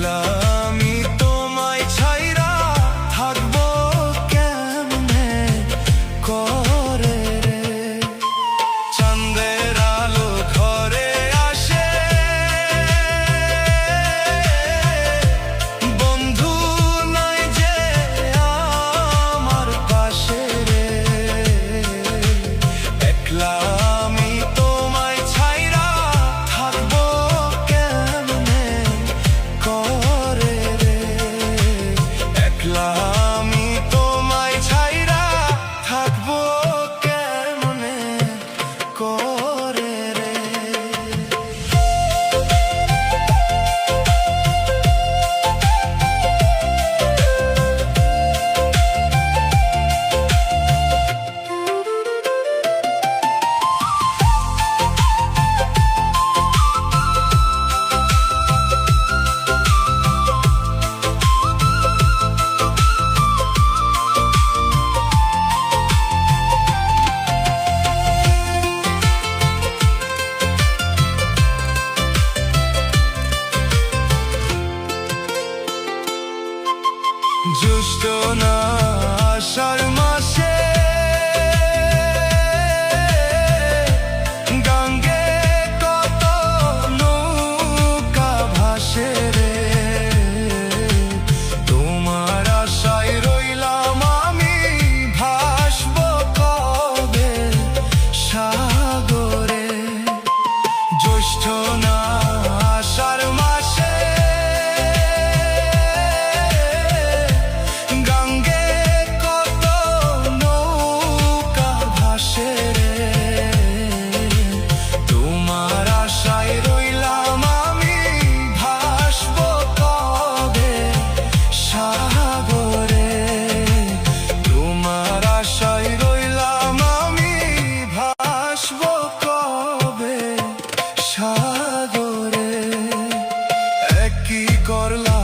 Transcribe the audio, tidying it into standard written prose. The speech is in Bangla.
একলা আমি তোমায় ছাইরা থাকবো কেমনে করে রে। চাঁদের আলো ঘরে আসে, বন্ধু নাই যে আমার পাশে রে। একলা আমি তোমায় ছাইরা থাকবো কেমনে করে রে। একলা আমি তোমায় ছাইরা থাকবো কেমনে করে রে। জ্যৈষ্ঠ না আষাঢ় মাসে গঙ্গে কত নৌকা ভাসে রে। তোমার আশায় রইলাম আমি, ভাসবো কবে সাগরে। জ্যৈষ্ঠ না আষাঢ় মাসে গঙ্গে কত নৌকা ভাসে রে। তোমার আশায় রইলাম আমি, ভাসবো কবে সাগরে। তোমার আশায় রইলাম আমি, ভাসবো কবে সাগরে। একই করলা